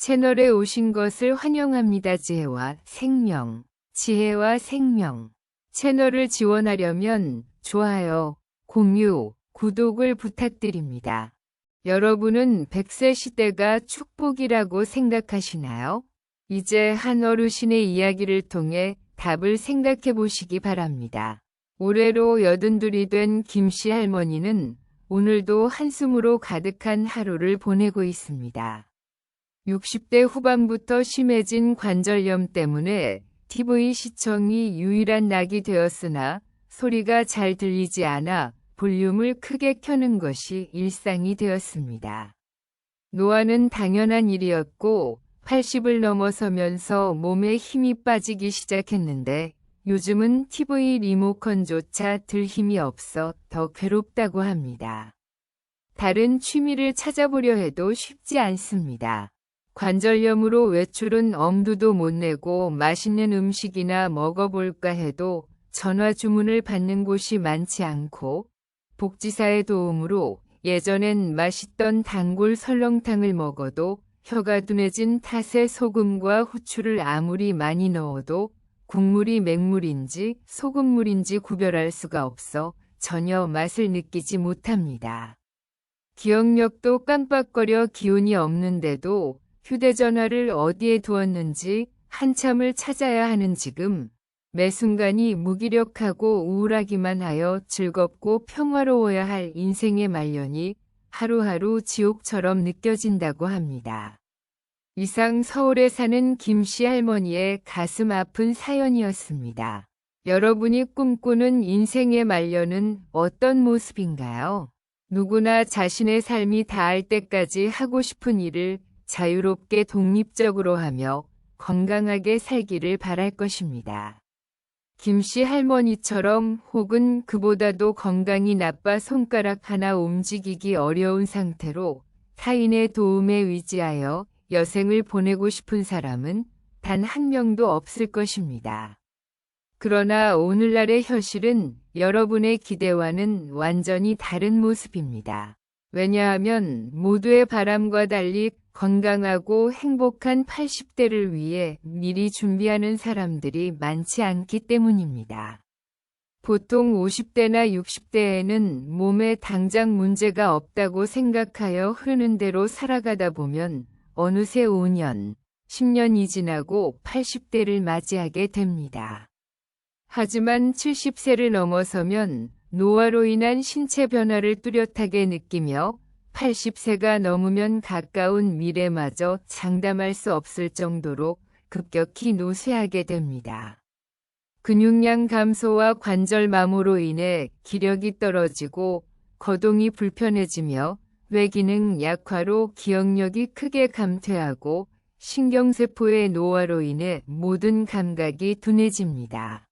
채널에 오신 것을 환영합니다. 지혜와 생명. 채널을 지원하려면 좋아요, 공유, 구독을 부탁드립니다. 여러분은 100세 시대가 축복이라고 생각하시나요? 이제 한 어르신의 이야기를 통해 답을 생각해 보시기 바랍니다. 올해로 82이 된 김씨 할머니는 오늘도 한숨으로 가득한 하루를 보내고 있습니다. 60대 후반부터 심해진 관절염 때문에 TV 시청이 유일한 낙이 되었으나 소리가 잘 들리지 않아 볼륨을 크게 켜는 것이 일상이 되었습니다. 노화는 당연한 일이었고 80을 넘어서면서 몸에 힘이 빠지기 시작했는데 요즘은 TV 리모컨조차 들 힘이 없어 더 괴롭다고 합니다. 다른 취미를 찾아보려 해도 쉽지 않습니다. 관절염으로 외출은 엄두도 못 내고 맛있는 음식이나 먹어볼까 해도 전화 주문을 받는 곳이 많지 않고 복지사의 도움으로 예전엔 맛있던 단골 설렁탕을 먹어도 혀가 둔해진 탓에 소금과 후추를 아무리 많이 넣어도 국물이 맹물인지 소금물인지 구별할 수가 없어 전혀 맛을 느끼지 못합니다. 기억력도 깜빡거려 기운이 없는데도 휴대전화를 어디에 두었는지 한참을 찾아야 하는 지금 매 순간이 무기력하고 우울하기만 하여 즐겁고 평화로워야 할 인생의 말년이 하루하루 지옥처럼 느껴진다고 합니다. 이상 서울에 사는 김씨 할머니의 가슴 아픈 사연이었습니다. 여러분이 꿈꾸는 인생의 말년은 어떤 모습인가요? 누구나 자신의 삶이 다할 때까지 하고 싶은 일을 자유롭게 독립적으로 하며 건강하게 살기를 바랄 것입니다. 김씨 할머니처럼 혹은 그보다도 건강이 나빠 손가락 하나 움직이기 어려운 상태로 타인의 도움에 의지하여 여생을 보내고 싶은 사람은 단 한 명도 없을 것입니다. 그러나 오늘날의 현실은 여러분의 기대와는 완전히 다른 모습입니다. 왜냐하면 모두의 바람과 달리 건강하고 행복한 80대를 위해 미리 준비하는 사람들이 많지 않기 때문입니다. 보통 50대나 60대에는 몸에 당장 문제가 없다고 생각하여 흐르는 대로 살아가다 보면 어느새 5년, 10년이 지나고 80대를 맞이하게 됩니다. 하지만 70세를 넘어서면 노화로 인한 신체 변화를 뚜렷하게 느끼며 80세가 넘으면 가까운 미래마저 장담할 수 없을 정도로 급격히 노쇠하게 됩니다. 근육량 감소와 관절 마모로 인해 기력이 떨어지고 거동이 불편해지며 뇌기능 약화로 기억력이 크게 감퇴하고 신경세포의 노화로 인해 모든 감각이 둔해집니다.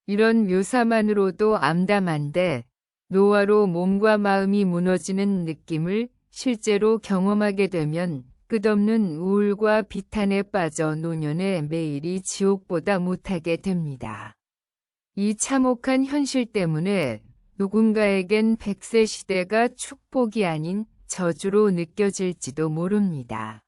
이런 묘사만으로도 암담한데 노화로 몸과 마음이 무너지는 느낌을 실제로 경험하게 되면 끝없는 우울과 비탄에 빠져 노년의 매일이 지옥보다 못하게 됩니다. 이 참혹한 현실 때문에 누군가에겐 100세 시대가 축복이 아닌 저주로 느껴질지도 모릅니다.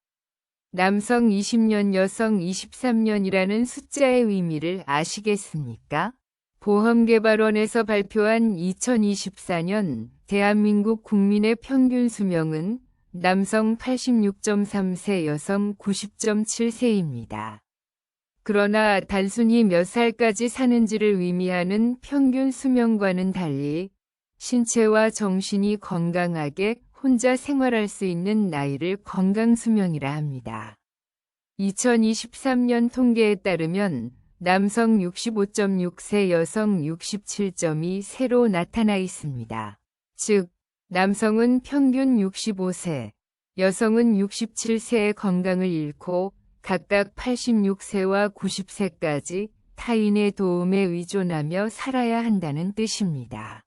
남성 20년, 여성 23년이라는 숫자의 의미를 아시겠습니까? 보험개발원에서 발표한 2024년 대한민국 국민의 평균 수명은 남성 86.3세, 여성 90.7세입니다. 그러나 단순히 몇 살까지 사는지를 의미하는 평균 수명과는 달리 신체와 정신이 건강하게 혼자 생활할 수 있는 나이를 건강수명이라 합니다. 2023년 통계에 따르면 남성 65.6세, 여성 67.2세로 나타나 있습니다. 즉, 남성은 평균 65세, 여성은 67세의 건강을 잃고 각각 86세와 90세까지 타인의 도움에 의존하며 살아야 한다는 뜻입니다.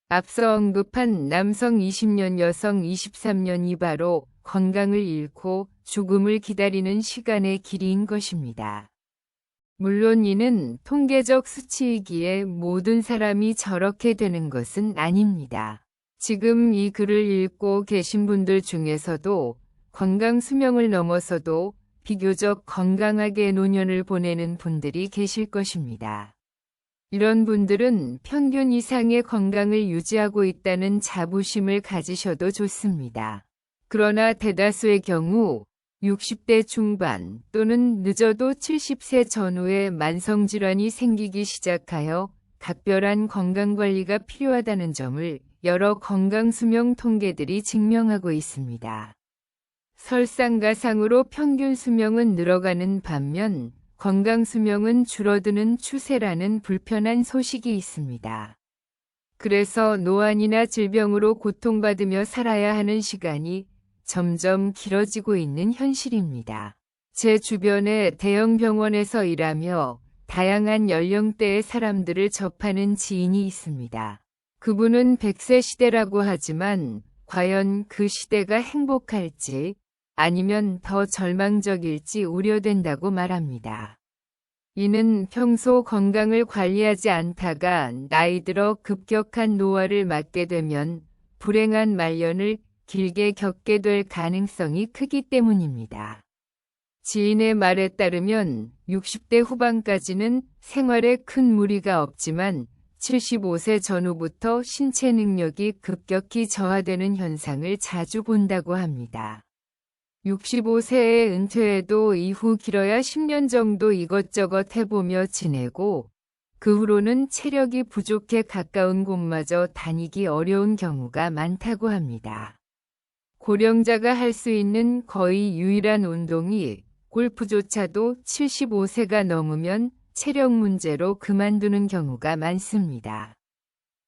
앞서 언급한 남성 20년, 여성 23년이 바로 건강을 잃고 죽음을 기다리는 시간의 길이인 것입니다. 물론 이는 통계적 수치이기에 모든 사람이 저렇게 되는 것은 아닙니다. 지금 이 글을 읽고 계신 분들 중에서도 건강 수명을 넘어서도 비교적 건강하게 노년을 보내는 분들이 계실 것입니다. 이런 분들은 평균 이상의 건강을 유지하고 있다는 자부심을 가지셔도 좋습니다. 그러나 대다수의 경우 60대 중반 또는 늦어도 70세 전후에 만성질환이 생기기 시작하여 각별한 건강관리가 필요하다는 점을 여러 건강수명 통계들이 증명하고 있습니다. 설상가상으로 평균 수명은 늘어가는 반면 건강수명은 줄어드는 추세라는 불편한 소식이 있습니다. 그래서 노안이나 질병으로 고통받으며 살아야 하는 시간이 점점 길어지고 있는 현실입니다. 제 주변에 대형 병원에서 일하며 다양한 연령대의 사람들을 접하는 지인이 있습니다. 그분은 100세 시대라고 하지만 과연 그 시대가 행복할지 아니면 더 절망적일지 우려된다고 말합니다. 이는 평소 건강을 관리하지 않다가 나이 들어 급격한 노화를 맞게 되면 불행한 말년을 길게 겪게 될 가능성이 크기 때문입니다. 지인의 말에 따르면 60대 후반까지는 생활에 큰 무리가 없지만 75세 전후부터 신체 능력이 급격히 저하되는 현상을 자주 본다고 합니다. 65세에 은퇴해도 이후 길어야 10년 정도 이것저것 해보며 지내고 그 후로는 체력이 부족해 가까운 곳마저 다니기 어려운 경우가 많다고 합니다. 고령자가 할 수 있는 거의 유일한 운동이 골프조차도 75세가 넘으면 체력 문제로 그만두는 경우가 많습니다.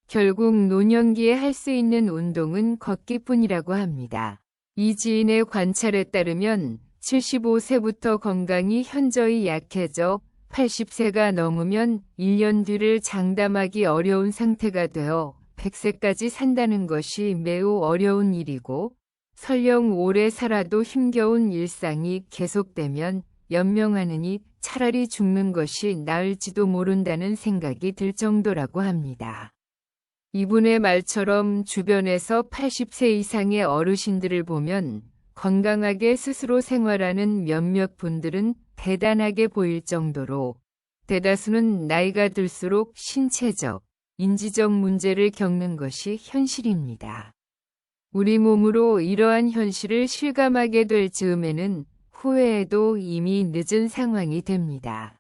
결국 노년기에 할 수 있는 운동은 걷기뿐이라고 합니다. 이 지인의 관찰에 따르면 75세부터 건강이 현저히 약해져 80세가 넘으면 1년 뒤를 장담하기 어려운 상태가 되어 100세까지 산다는 것이 매우 어려운 일이고 설령 오래 살아도 힘겨운 일상이 계속되면 연명하느니 차라리 죽는 것이 나을지도 모른다는 생각이 들 정도라고 합니다. 이분의 말처럼 주변에서 80세 이상의 어르신들을 보면 건강하게 스스로 생활하는 몇몇 분들은 대단하게 보일 정도로 대다수는 나이가 들수록 신체적, 인지적 문제를 겪는 것이 현실입니다. 우리 몸으로 이러한 현실을 실감하게 될 즈음에는 후회해도 이미 늦은 상황이 됩니다.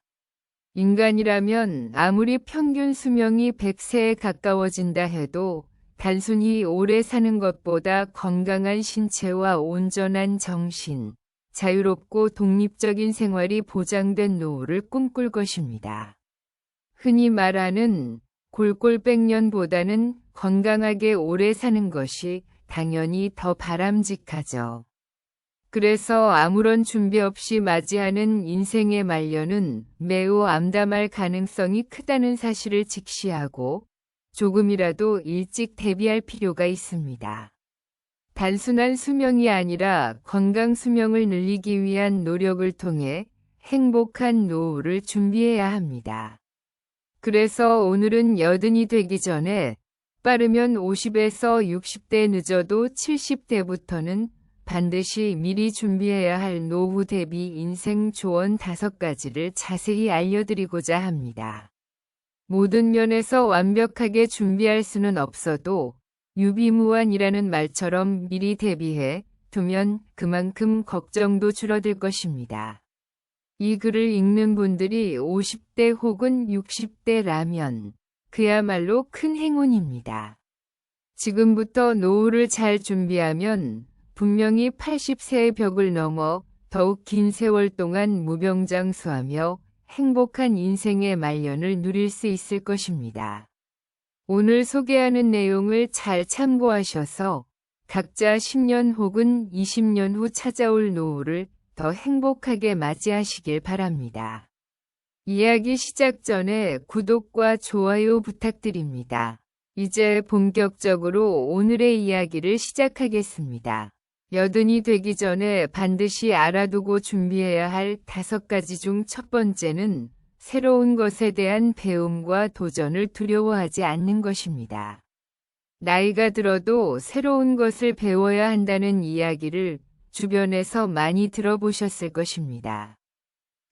인간이라면 아무리 평균 수명이 100세에 가까워진다 해도 단순히 오래 사는 것보다 건강한 신체와 온전한 정신, 자유롭고 독립적인 생활이 보장된 노후를 꿈꿀 것입니다. 흔히 말하는 골골백년보다는 건강하게 오래 사는 것이 당연히 더 바람직하죠. 그래서 아무런 준비 없이 맞이하는 인생의 말년은 매우 암담할 가능성이 크다는 사실을 직시하고 조금이라도 일찍 대비할 필요가 있습니다. 단순한 수명이 아니라 건강 수명을 늘리기 위한 노력을 통해 행복한 노후를 준비해야 합니다. 그래서 오늘은 80이 되기 전에 빠르면 50에서 60대 늦어도 70대부터는 반드시 미리 준비해야 할 노후 대비 인생 조언 5가지를 자세히 알려드리고자 합니다. 모든 면에서 완벽하게 준비할 수는 없어도 유비무환이라는 말처럼 미리 대비해 두면 그만큼 걱정도 줄어들 것입니다. 이 글을 읽는 분들이 50대 혹은 60대라면 그야말로 큰 행운입니다. 지금부터 노후를 잘 준비하면 분명히 80세의 벽을 넘어 더욱 긴 세월 동안 무병장수하며 행복한 인생의 말년을 누릴 수 있을 것입니다. 오늘 소개하는 내용을 잘 참고하셔서 각자 10년 혹은 20년 후 찾아올 노후를 더 행복하게 맞이하시길 바랍니다. 이야기 시작 전에 구독과 좋아요 부탁드립니다. 이제 본격적으로 오늘의 이야기를 시작하겠습니다. 80이 되기 전에 반드시 알아두고 준비해야 할 5가지 중 첫 번째는 새로운 것에 대한 배움과 도전을 두려워하지 않는 것입니다. 나이가 들어도 새로운 것을 배워야 한다는 이야기를 주변에서 많이 들어보셨을 것입니다.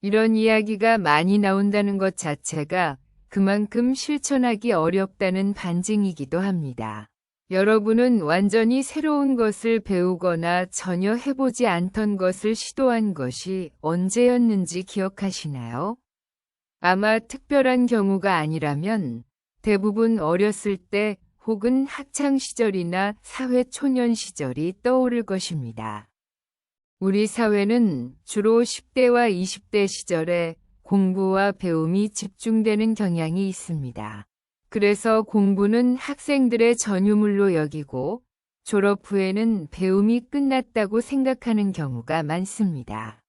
이런 이야기가 많이 나온다는 것 자체가 그만큼 실천하기 어렵다는 반증이기도 합니다. 여러분은 완전히 새로운 것을 배우거나 전혀 해보지 않던 것을 시도한 것이 언제였는지 기억하시나요? 아마 특별한 경우가 아니라면 대부분 어렸을 때 혹은 학창 시절이나 사회 초년 시절이 떠오를 것입니다. 우리 사회는 주로 10대와 20대 시절에 공부와 배움이 집중되는 경향이 있습니다. 그래서 공부는 학생들의 전유물로 여기고 졸업 후에는 배움이 끝났다고 생각하는 경우가 많습니다.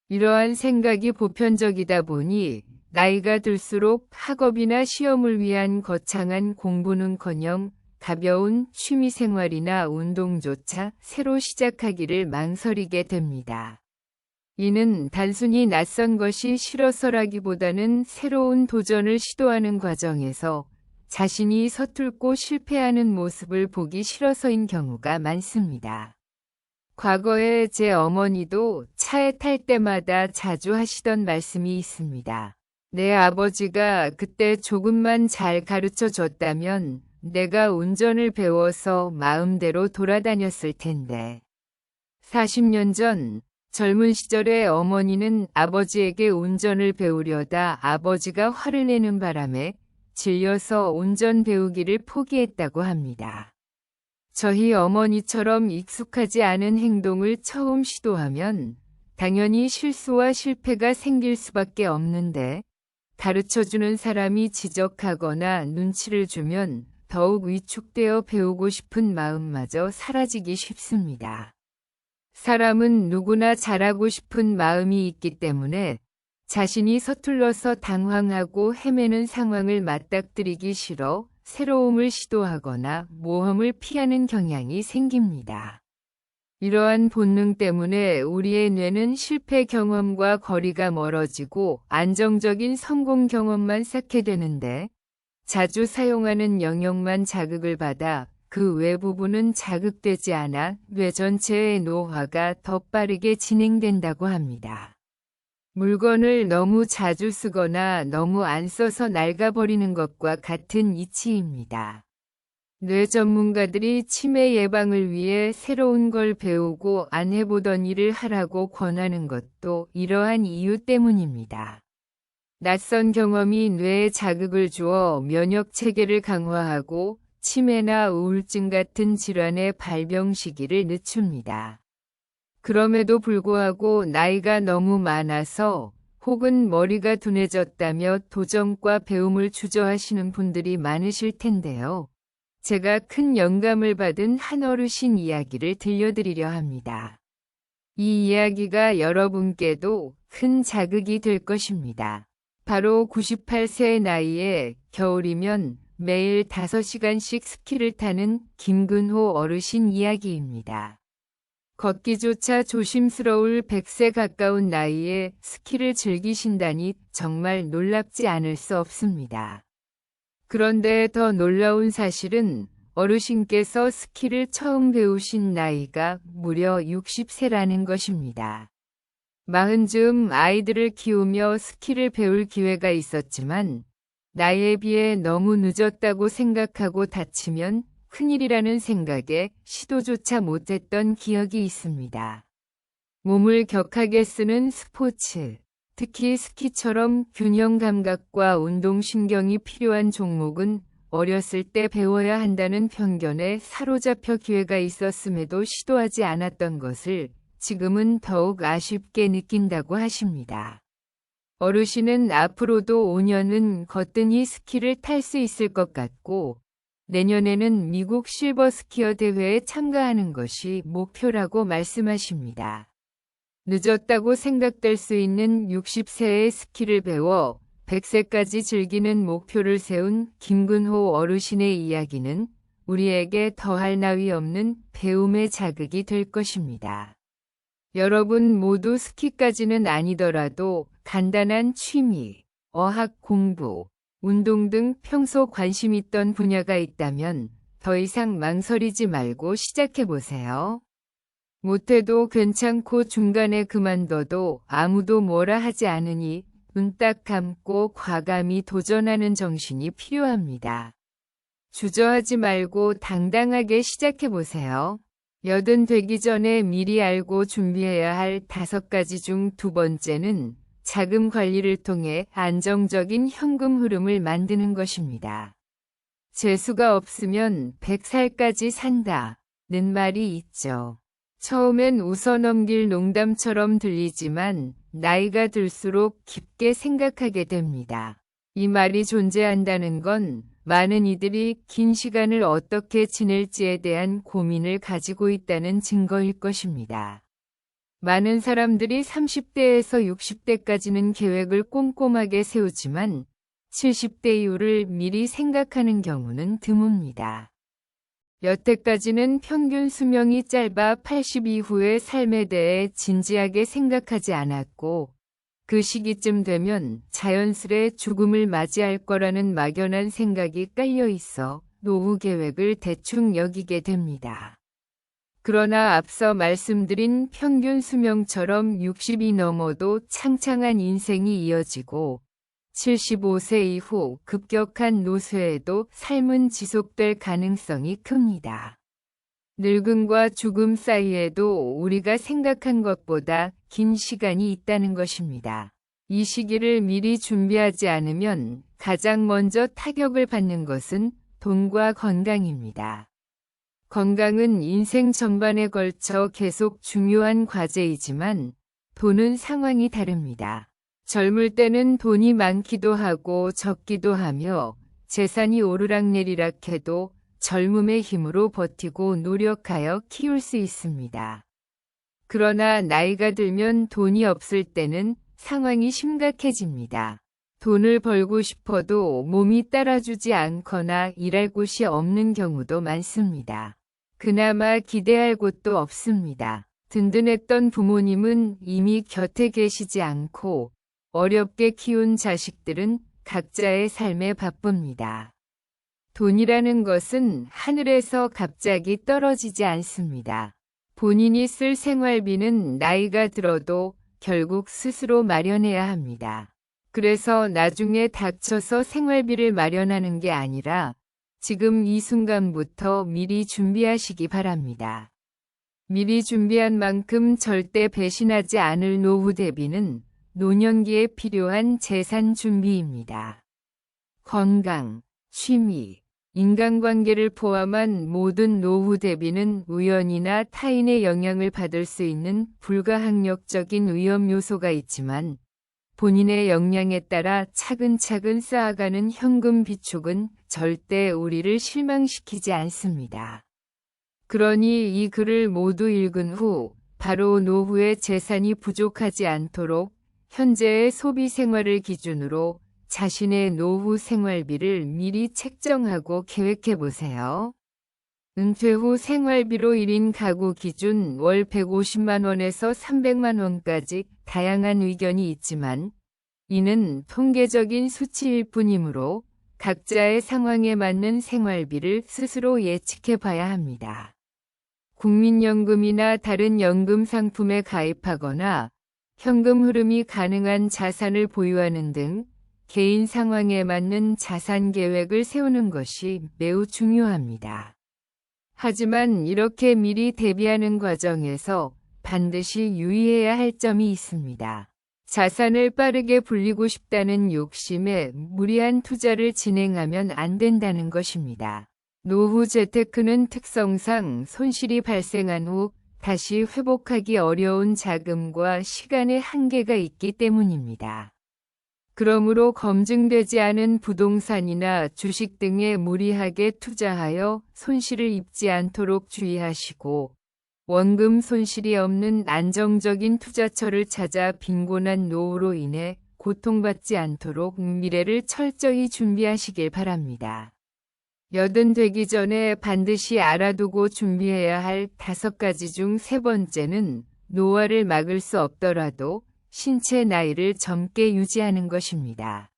이러한 생각이 보편적이다 보니 나이가 들수록 학업이나 시험을 위한 거창한 공부는커녕 가벼운 취미생활이나 운동조차 새로 시작하기를 망설이게 됩니다. 이는 단순히 낯선 것이 싫어서라기보다는 새로운 도전을 시도하는 과정에서 자신이 서툴고 실패하는 모습을 보기 싫어서인 경우가 많습니다. 과거에 제 어머니도 차에 탈 때마다 자주 하시던 말씀이 있습니다. 내 아버지가 그때 조금만 잘 가르쳐 줬다면 내가 운전을 배워서 마음대로 돌아다녔을 텐데. 40년 전 젊은 시절에 어머니는 아버지에게 운전을 배우려다 아버지가 화를 내는 바람에 질려서 운전 배우기를 포기했다고 합니다. 저희 어머니처럼 익숙하지 않은 행동을 처음 시도하면 당연히 실수와 실패가 생길 수밖에 없는데 가르쳐주는 사람이 지적하거나 눈치를 주면 더욱 위축되어 배우고 싶은 마음마저 사라지기 쉽습니다. 사람은 누구나 잘하고 싶은 마음이 있기 때문에 자신이 서툴러서 당황하고 헤매는 상황을 맞닥뜨리기 싫어 새로움을 시도하거나 모험을 피하는 경향이 생깁니다. 이러한 본능 때문에 우리의 뇌는 실패 경험과 거리가 멀어지고 안정적인 성공 경험만 쌓게 되는데 자주 사용하는 영역만 자극을 받아 그 외 부분은 자극되지 않아 뇌 전체의 노화가 더 빠르게 진행된다고 합니다. 물건을 너무 자주 쓰거나 너무 안 써서 낡아버리는 것과 같은 이치입니다. 뇌 전문가들이 치매 예방을 위해 새로운 걸 배우고 안 해보던 일을 하라고 권하는 것도 이러한 이유 때문입니다. 낯선 경험이 뇌에 자극을 주어 면역 체계를 강화하고 치매나 우울증 같은 질환의 발병 시기를 늦춥니다. 그럼에도 불구하고 나이가 너무 많아서 혹은 머리가 둔해졌다며 도전과 배움을 주저하시는 분들이 많으실 텐데요. 제가 큰 영감을 받은 한 어르신 이야기를 들려드리려 합니다. 이 이야기가 여러분께도 큰 자극이 될 것입니다. 바로 98세의 나이에 겨울이면 매일 5시간씩 스키를 타는 김근호 어르신 이야기입니다. 걷기조차 조심스러울 100세 가까운 나이에 스키를 즐기신다니 정말 놀랍지 않을 수 없습니다. 그런데 더 놀라운 사실은 어르신께서 스키를 처음 배우신 나이가 무려 60세라는 것입니다. 40즈음 아이들을 키우며 스키를 배울 기회가 있었지만 나이에 비해 너무 늦었다고 생각하고 다치면 큰일이라는 생각에 시도조차 못했던 기억이 있습니다. 몸을 격하게 쓰는 스포츠, 특히 스키처럼 균형 감각과 운동신경이 필요한 종목은 어렸을 때 배워야 한다는 편견에 사로잡혀 기회가 있었음에도 시도하지 않았던 것을 지금은 더욱 아쉽게 느낀다고 하십니다. 어르신은 앞으로도 5년은 거뜬히 스키를 탈 수 있을 것 같고 내년에는 미국 실버 스키어 대회에 참가하는 것이 목표라고 말씀하십니다. 늦었다고 생각될 수 있는 60세의 스키를 배워 100세까지 즐기는 목표를 세운 김근호 어르신의 이야기는 우리에게 더할 나위 없는 배움의 자극이 될 것입니다. 여러분 모두 스키까지는 아니더라도 간단한 취미, 어학 공부, 운동 등 평소 관심 있던 분야가 있다면 더 이상 망설이지 말고 시작해보세요. 못해도 괜찮고 중간에 그만둬도 아무도 뭐라 하지 않으니 눈 딱 감고 과감히 도전하는 정신이 필요합니다. 주저하지 말고 당당하게 시작해보세요. 80 되기 전에 미리 알고 준비해야 할 5가지 중 두 번째는 자금 관리를 통해 안정적인 현금 흐름을 만드는 것입니다. 재수가 없으면 100살까지 산다는 말이 있죠. 처음엔 웃어넘길 농담처럼 들리지만 나이가 들수록 깊게 생각하게 됩니다. 이 말이 존재한다는 건 많은 이들이 긴 시간을 어떻게 지낼지에 대한 고민을 가지고 있다는 증거일 것입니다. 많은 사람들이 30대에서 60대까지는 계획을 꼼꼼하게 세우지만 70대 이후를 미리 생각하는 경우는 드뭅니다. 여태까지는 평균 수명이 짧아 80 이후의 삶에 대해 진지하게 생각하지 않았고 그 시기쯤 되면 자연스레 죽음을 맞이할 거라는 막연한 생각이 깔려 있어 노후 계획을 대충 여기게 됩니다. 그러나 앞서 말씀드린 평균 수명처럼 60이 넘어도 창창한 인생이 이어지고 75세 이후 급격한 노쇠에도 삶은 지속될 가능성이 큽니다. 늙음과 죽음 사이에도 우리가 생각한 것보다 긴 시간이 있다는 것입니다. 이 시기를 미리 준비하지 않으면 가장 먼저 타격을 받는 것은 돈과 건강입니다. 건강은 인생 전반에 걸쳐 계속 중요한 과제이지만 돈은 상황이 다릅니다. 젊을 때는 돈이 많기도 하고 적기도 하며 재산이 오르락내리락 해도 젊음의 힘으로 버티고 노력하여 키울 수 있습니다. 그러나 나이가 들면 돈이 없을 때는 상황이 심각해집니다. 돈을 벌고 싶어도 몸이 따라주지 않거나 일할 곳이 없는 경우도 많습니다. 그나마 기대할 곳도 없습니다. 든든했던 부모님은 이미 곁에 계시지 않고 어렵게 키운 자식들은 각자의 삶에 바쁩니다. 돈이라는 것은 하늘에서 갑자기 떨어지지 않습니다. 본인이 쓸 생활비는 나이가 들어도 결국 스스로 마련해야 합니다. 그래서 나중에 닥쳐서 생활비를 마련하는 게 아니라 지금 이 순간부터 미리 준비하시기 바랍니다. 미리 준비한 만큼 절대 배신하지 않을 노후 대비는 노년기에 필요한 재산 준비입니다. 건강, 취미, 인간관계를 포함한 모든 노후 대비는 우연이나 타인의 영향을 받을 수 있는 불가항력적인 위험 요소가 있지만 본인의 역량에 따라 차근차근 쌓아가는 현금 비축은 절대 우리를 실망시키지 않습니다. 그러니 이 글을 모두 읽은 후 바로 노후에 재산이 부족하지 않도록 현재의 소비 생활을 기준으로 자신의 노후 생활비를 미리 책정하고 계획해 보세요. 은퇴 후 생활비로 1인 가구 기준 월 150만 원에서 300만 원까지 다양한 의견이 있지만 이는 통계적인 수치일 뿐이므로 각자의 상황에 맞는 생활비를 스스로 예측해 봐야 합니다. 국민연금이나 다른 연금 상품에 가입하거나 현금 흐름이 가능한 자산을 보유하는 등 개인 상황에 맞는 자산 계획을 세우는 것이 매우 중요합니다. 하지만 이렇게 미리 대비하는 과정에서 반드시 유의해야 할 점이 있습니다. 자산을 빠르게 불리고 싶다는 욕심에 무리한 투자를 진행하면 안 된다는 것입니다. 노후 재테크는 특성상 손실이 발생한 후 다시 회복하기 어려운 자금과 시간의 한계가 있기 때문입니다. 그러므로 검증되지 않은 부동산이나 주식 등에 무리하게 투자하여 손실을 입지 않도록 주의하시고 원금 손실이 없는 안정적인 투자처를 찾아 빈곤한 노후로 인해 고통받지 않도록 미래를 철저히 준비하시길 바랍니다. 80 되기 전에 반드시 알아두고 준비해야 할 5가지 중 3번째는 노화를 막을 수 없더라도 신체 나이를 젊게 유지하는 것입니다.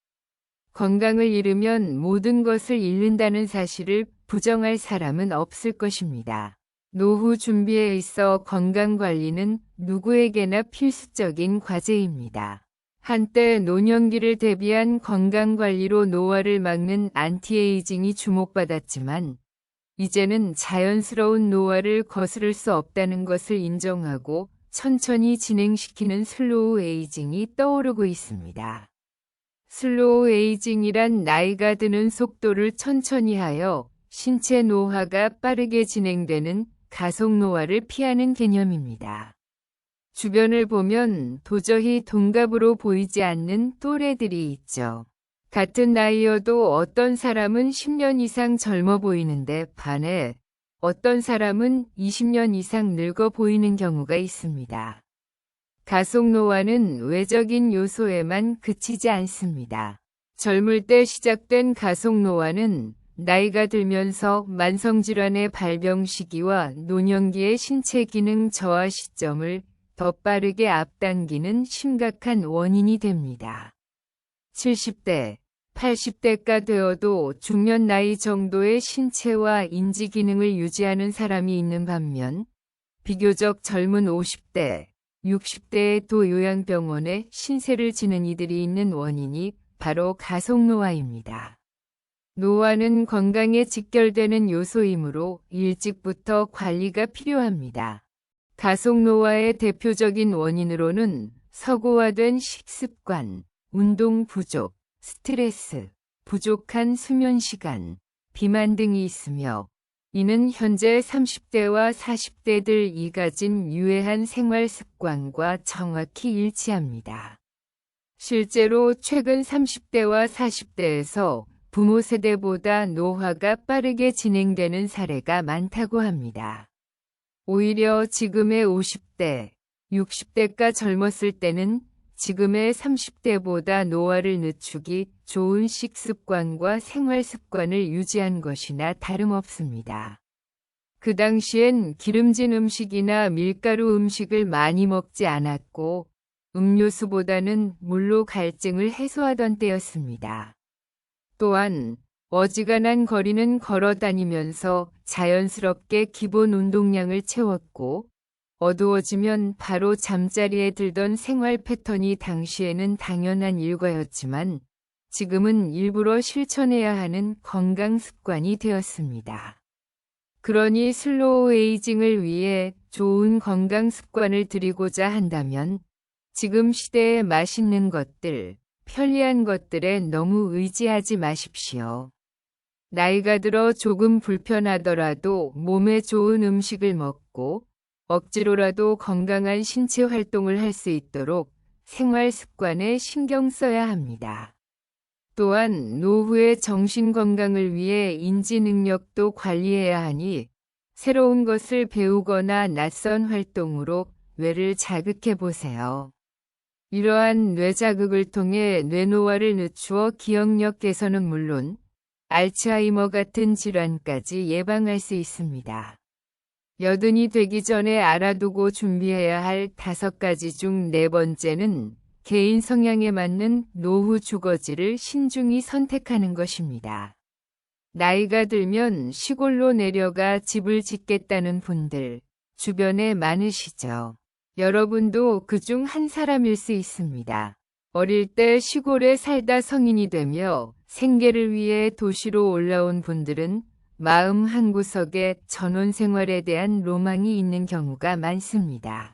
건강을 잃으면 모든 것을 잃는다는 사실을 부정할 사람은 없을 것입니다. 노후 준비에 있어 건강관리는 누구에게나 필수적인 과제입니다. 한때 노년기를 대비한 건강관리로 노화를 막는 안티에이징이 주목받았지만 이제는 자연스러운 노화를 거스를 수 없다는 것을 인정하고 천천히 진행시키는 슬로우 에이징이 떠오르고 있습니다. 슬로우 에이징이란 나이가 드는 속도를 천천히 하여 신체 노화가 빠르게 진행되는 가속 노화를 피하는 개념입니다. 주변을 보면 도저히 동갑으로 보이지 않는 또래들이 있죠. 같은 나이여도 어떤 사람은 10년 이상 젊어 보이는데 반해 어떤 사람은 20년 이상 늙어 보이는 경우가 있습니다. 가속 노화는 외적인 요소에만 그치지 않습니다. 젊을 때 시작된 가속 노화는 나이가 들면서 만성질환의 발병 시기와 노년기의 신체 기능 저하 시점을 더 빠르게 앞당기는 심각한 원인이 됩니다. 70대, 80대가 되어도 중년 나이 정도의 신체와 인지 기능을 유지하는 사람이 있는 반면 비교적 젊은 50대, 60대에도 요양병원에 신세를 지는 이들이 있는 원인이 바로 가속노화입니다. 노화는 건강에 직결되는 요소이므로 일찍부터 관리가 필요합니다. 가속노화의 대표적인 원인으로는 서구화된 식습관, 운동 부족, 스트레스, 부족한 수면 시간, 비만 등이 있으며 이는 현재 30대와 40대들이 가진 유해한 생활 습관과 정확히 일치합니다. 실제로 최근 30대와 40대에서 부모 세대보다 노화가 빠르게 진행되는 사례가 많다고 합니다. 오히려 지금의 50대, 60대가 젊었을 때는 지금의 30대보다 노화를 늦추기 좋은 식습관과 생활 습관을 유지한 것이나 다름없습니다. 그 당시엔 기름진 음식이나 밀가루 음식을 많이 먹지 않았고 음료수보다는 물로 갈증을 해소하던 때였습니다. 또한 어지간한 거리는 걸어 다니면서 자연스럽게 기본 운동량을 채웠고 어두워지면 바로 잠자리에 들던 생활 패턴이 당시에는 당연한 일과였지만 지금은 일부러 실천해야 하는 건강 습관이 되었습니다. 그러니 슬로우 에이징을 위해 좋은 건강 습관을 들이고자 한다면 지금 시대에 맛있는 것들, 편리한 것들에 너무 의지하지 마십시오. 나이가 들어 조금 불편하더라도 몸에 좋은 음식을 먹고 억지로라도 건강한 신체 활동을 할 수 있도록 생활 습관에 신경 써야 합니다. 또한 노후의 정신 건강을 위해 인지 능력도 관리해야 하니 새로운 것을 배우거나 낯선 활동으로 뇌를 자극해 보세요. 이러한 뇌 자극을 통해 뇌노화를 늦추어 기억력 개선은 물론 알츠하이머 같은 질환까지 예방할 수 있습니다. 여든이 되기 전에 알아두고 준비해야 할 5가지 중 4번째는 개인 성향에 맞는 노후 주거지를 신중히 선택하는 것입니다. 나이가 들면 시골로 내려가 집을 짓겠다는 분들 주변에 많으시죠. 여러분도 그중 한 사람일 수 있습니다. 어릴 때 시골에 살다 성인이 되며 생계를 위해 도시로 올라온 분들은 마음 한구석에 전원 생활에 대한 로망이 있는 경우가 많습니다.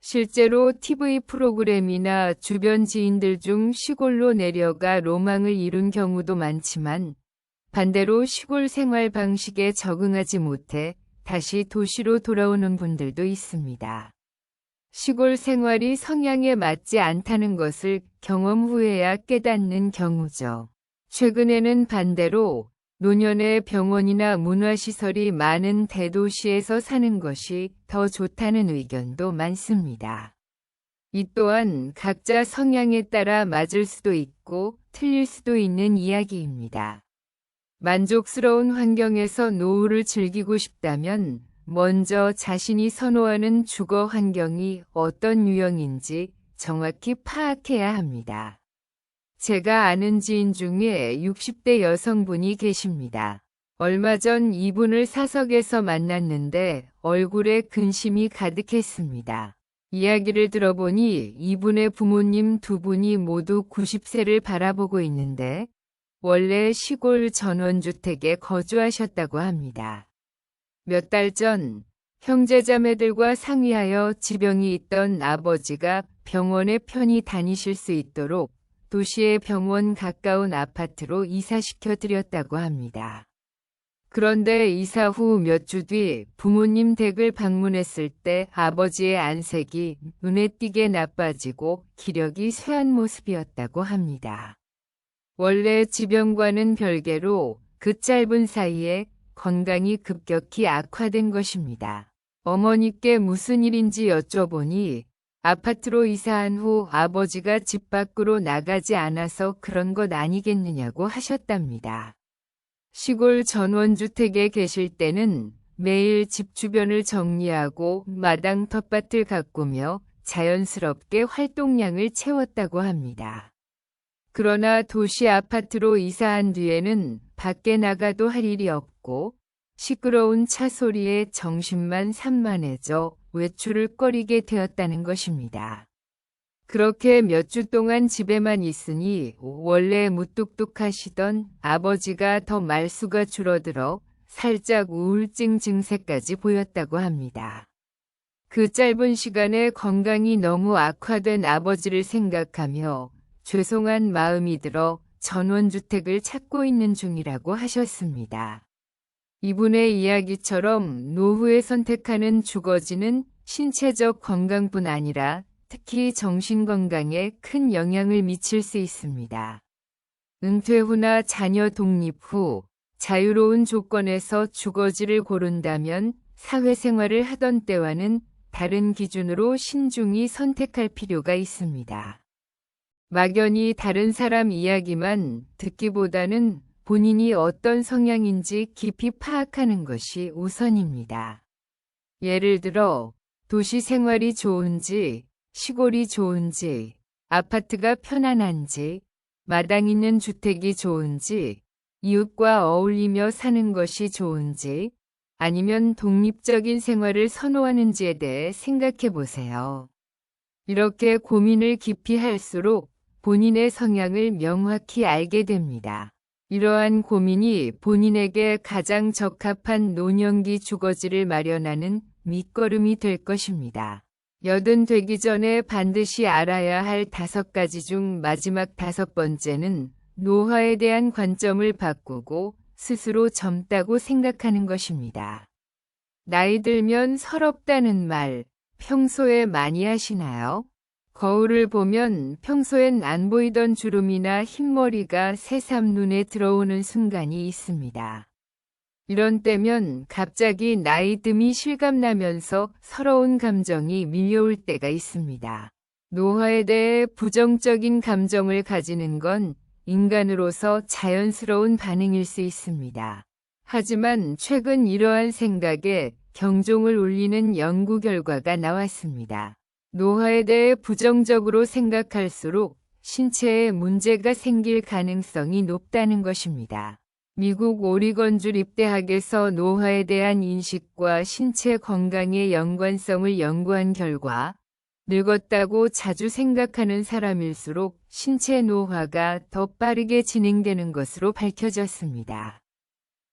실제로 TV 프로그램이나 주변 지인들 중 시골로 내려가 로망을 이룬 경우도 많지만 반대로 시골 생활 방식에 적응하지 못해 다시 도시로 돌아오는 분들도 있습니다. 시골 생활이 성향에 맞지 않다는 것을 경험 후에야 깨닫는 경우죠. 최근에는 반대로 노년에 병원이나 문화시설이 많은 대도시에서 사는 것이 더 좋다는 의견도 많습니다. 이 또한 각자 성향에 따라 맞을 수도 있고 틀릴 수도 있는 이야기입니다. 만족스러운 환경에서 노후를 즐기고 싶다면 먼저 자신이 선호하는 주거 환경이 어떤 유형인지 정확히 파악해야 합니다. 제가 아는 지인 중에 60대 여성분이 계십니다. 얼마 전 이분을 사석에서 만났는데 얼굴에 근심이 가득했습니다. 이야기를 들어보니 이분의 부모님 두 분이 모두 90세를 바라보고 있는데 원래 시골 전원주택에 거주하셨다고 합니다. 몇 달 전 형제자매들과 상의하여 지병이 있던 아버지가 병원에 편히 다니실 수 있도록 도시의 병원 가까운 아파트로 이사시켜 드렸다고 합니다. 그런데 이사 후 몇 주 뒤 부모님 댁을 방문했을 때 아버지의 안색이 눈에 띄게 나빠지고 기력이 쇠한 모습이었다고 합니다. 원래 지병과는 별개로 그 짧은 사이에 건강이 급격히 악화된 것입니다. 어머니께 무슨 일인지 여쭤보니 아파트로 이사한 후 아버지가 집 밖으로 나가지 않아서 그런 것 아니겠느냐고 하셨답니다. 시골 전원주택에 계실 때는 매일 집 주변을 정리하고 마당 텃밭을 가꾸며 자연스럽게 활동량을 채웠다고 합니다. 그러나 도시 아파트로 이사한 뒤에는 밖에 나가도 할 일이 없고 시끄러운 차 소리에 정신만 산만해져 외출을 꺼리게 되었다는 것입니다. 그렇게 몇 주 동안 집에만 있으니 원래 무뚝뚝하시던 아버지가 더 말수가 줄어들어 살짝 우울증 증세까지 보였다고 합니다. 그 짧은 시간에 건강이 너무 악화된 아버지를 생각하며 죄송한 마음이 들어 전원주택을 찾고 있는 중이라고 하셨습니다. 이분의 이야기처럼 노후에 선택하는 주거지는 신체적 건강뿐 아니라 특히 정신건강에 큰 영향을 미칠 수 있습니다. 은퇴 후나 자녀 독립 후 자유로운 조건에서 주거지를 고른다면 사회생활을 하던 때와는 다른 기준으로 신중히 선택할 필요가 있습니다. 막연히 다른 사람 이야기만 듣기보다는 본인이 어떤 성향인지 깊이 파악하는 것이 우선입니다. 예를 들어 도시 생활이 좋은지, 시골이 좋은지, 아파트가 편안한지, 마당 있는 주택이 좋은지, 이웃과 어울리며 사는 것이 좋은지, 아니면 독립적인 생활을 선호하는지에 대해 생각해 보세요. 이렇게 고민을 깊이 할수록 본인의 성향을 명확히 알게 됩니다. 이러한 고민이 본인에게 가장 적합한 노년기 주거지를 마련하는 밑거름이 될 것입니다. 80 되기 전에 반드시 알아야 할 5가지 중 마지막 5번째는 노화에 대한 관점을 바꾸고 스스로 젊다고 생각하는 것입니다. 나이 들면 서럽다는 말, 평소에 많이 하시나요? 거울을 보면 평소엔 안 보이던 주름이나 흰머리가 새삼 눈에 들어오는 순간이 있습니다. 이런 때면 갑자기 나이듦이 실감나면서 서러운 감정이 밀려올 때가 있습니다. 노화에 대해 부정적인 감정을 가지는 건 인간으로서 자연스러운 반응일 수 있습니다. 하지만 최근 이러한 생각에 경종을 울리는 연구 결과가 나왔습니다. 노화에 대해 부정적으로 생각할수록 신체에 문제가 생길 가능성이 높다는 것입니다. 미국 오리건주 립대학에서 노화에 대한 인식과 신체 건강의 연관성을 연구한 결과 늙었다고 자주 생각하는 사람일수록 신체 노화가 더 빠르게 진행되는 것으로 밝혀졌습니다.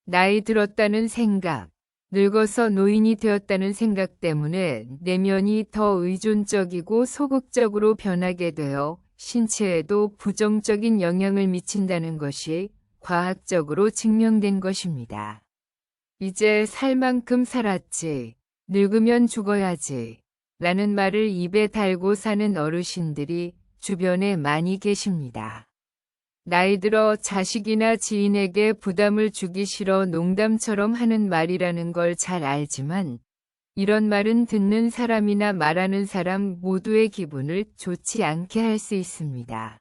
나이 들었다는 생각, 늙어서 노인이 되었다는 생각 때문에 내면이 더 의존적이고 소극적으로 변하게 되어 신체에도 부정적인 영향을 미친다는 것이 과학적으로 증명된 것입니다. 이제 살 만큼 살았지, 늙으면 죽어야지 라는 말을 입에 달고 사는 어르신들이 주변에 많이 계십니다. 나이 들어 자식이나 지인에게 부담을 주기 싫어 농담처럼 하는 말이라는 걸 잘 알지만 이런 말은 듣는 사람이나 말하는 사람 모두의 기분을 좋지 않게 할 수 있습니다.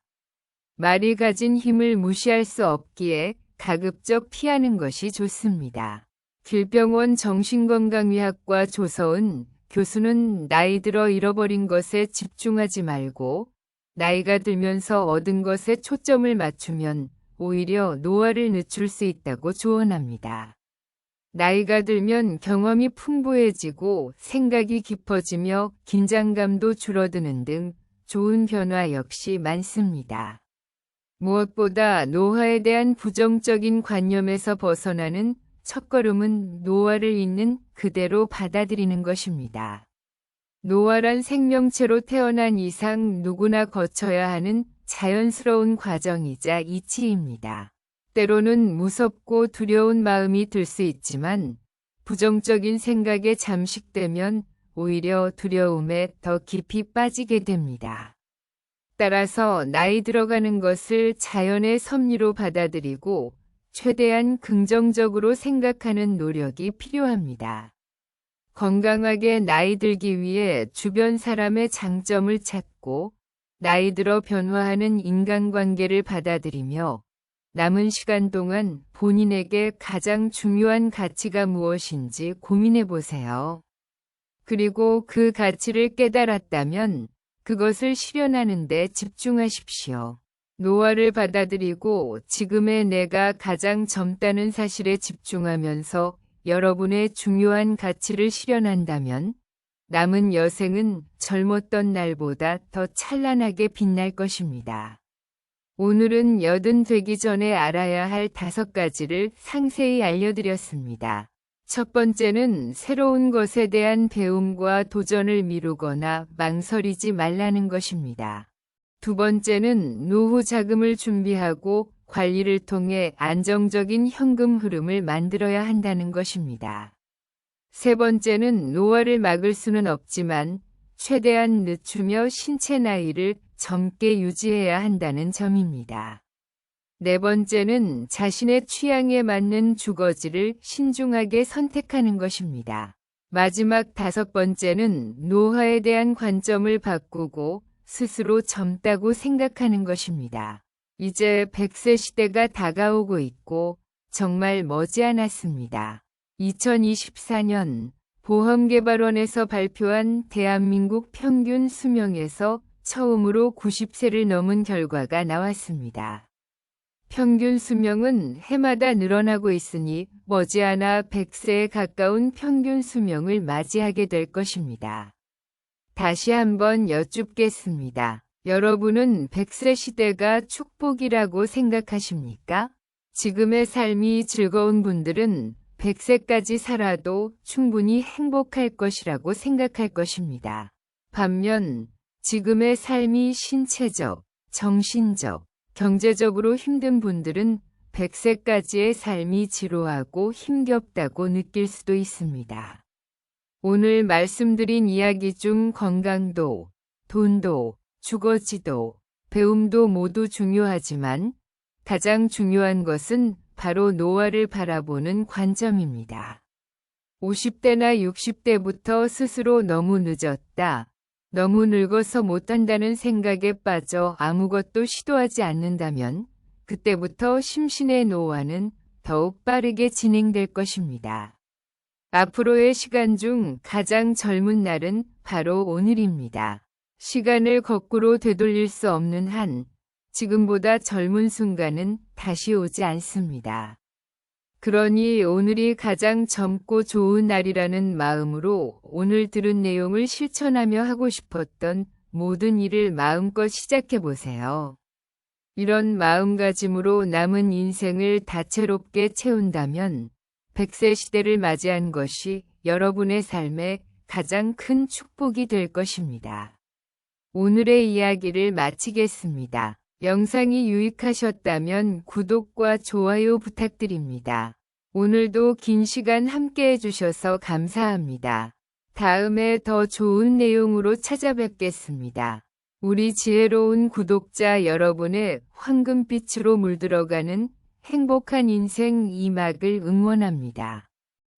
말이 가진 힘을 무시할 수 없기에 가급적 피하는 것이 좋습니다. 길병원 정신건강의학과 조서은 교수는 나이 들어 잃어버린 것에 집중하지 말고 나이가 들면서 얻은 것에 초점을 맞추면 오히려 노화를 늦출 수 있다고 조언합니다. 나이가 들면 경험이 풍부해지고 생각이 깊어지며 긴장감도 줄어드는 등 좋은 변화 역시 많습니다. 무엇보다 노화에 대한 부정적인 관념에서 벗어나는 첫걸음은 노화를 있는 그대로 받아들이는 것입니다. 노화란 생명체로 태어난 이상 누구나 거쳐야 하는 자연스러운 과정이자 이치입니다. 때로는 무섭고 두려운 마음이 들 수 있지만 부정적인 생각에 잠식되면 오히려 두려움에 더 깊이 빠지게 됩니다. 따라서 나이 들어가는 것을 자연의 섭리로 받아들이고 최대한 긍정적으로 생각하는 노력이 필요합니다. 건강하게 나이 들기 위해 주변 사람의 장점을 찾고 나이 들어 변화하는 인간관계를 받아들이며 남은 시간 동안 본인에게 가장 중요한 가치가 무엇인지 고민해 보세요. 그리고 그 가치를 깨달았다면 그것을 실현하는 데 집중하십시오. 노화를 받아들이고 지금의 내가 가장 젊다는 사실에 집중하면서 여러분의 중요한 가치를 실현한다면 남은 여생은 젊었던 날보다 더 찬란하게 빛날 것입니다. 오늘은 80 되기 전에 알아야 할 5가지를 상세히 알려드렸습니다. 첫 번째는 새로운 것에 대한 배움과 도전을 미루거나 망설이지 말라는 것입니다. 두 번째는 노후 자금을 준비하고 관리를 통해 안정적인 현금 흐름을 만들어야 한다는 것입니다. 세 번째는 노화를 막을 수는 없지만 최대한 늦추며 신체 나이를 젊게 유지해야 한다는 점입니다. 네 번째는 자신의 취향에 맞는 주거지를 신중하게 선택하는 것입니다. 마지막 5번째는 노화에 대한 관점을 바꾸고 스스로 젊다고 생각하는 것입니다. 이제 100세 시대가 다가오고 있고 정말 머지않았습니다. 2024년 보험개발원에서 발표한 대한민국 평균 수명에서 처음으로 90세를 넘은 결과가 나왔습니다. 평균 수명은 해마다 늘어나고 있으니 머지않아 100세에 가까운 평균 수명을 맞이하게 될 것입니다. 다시 한번 여쭙겠습니다. 여러분은 100세 시대가 축복이라고 생각하십니까? 지금의 삶이 즐거운 분들은 100세까지 살아도 충분히 행복할 것이라고 생각할 것입니다. 반면 지금의 삶이 신체적, 정신적, 경제적으로 힘든 분들은 100세까지의 삶이 지루하고 힘겹다고 느낄 수도 있습니다. 오늘 말씀드린 이야기 중 건강도, 돈도, 주거지도, 배움도 모두 중요하지만 가장 중요한 것은 바로 노화를 바라보는 관점입니다. 50대나 60대부터 스스로 너무 늦었다, 너무 늙어서 못한다는 생각에 빠져 아무것도 시도하지 않는다면 그때부터 심신의 노화는 더욱 빠르게 진행될 것입니다. 앞으로의 시간 중 가장 젊은 날은 바로 오늘입니다. 시간을 거꾸로 되돌릴 수 없는 한 지금보다 젊은 순간은 다시 오지 않습니다. 그러니 오늘이 가장 젊고 좋은 날이라는 마음으로 오늘 들은 내용을 실천하며 하고 싶었던 모든 일을 마음껏 시작해 보세요. 이런 마음가짐으로 남은 인생을 다채롭게 채운다면 100세 시대를 맞이한 것이 여러분의 삶에 가장 큰 축복이 될 것입니다. 오늘의 이야기를 마치겠습니다. 영상이 유익하셨다면 구독과 좋아요 부탁드립니다. 오늘도 긴 시간 함께 해주셔서 감사합니다. 다음에 더 좋은 내용으로 찾아뵙겠습니다. 우리 지혜로운 구독자 여러분의 황금빛으로 물들어가는 행복한 인생 2막을 응원합니다.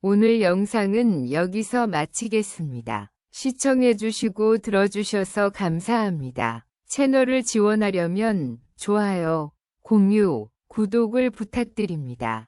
오늘 영상은 여기서 마치겠습니다. 시청해주시고 들어주셔서 감사합니다. 채널을 지원하려면 좋아요, 공유, 구독을 부탁드립니다.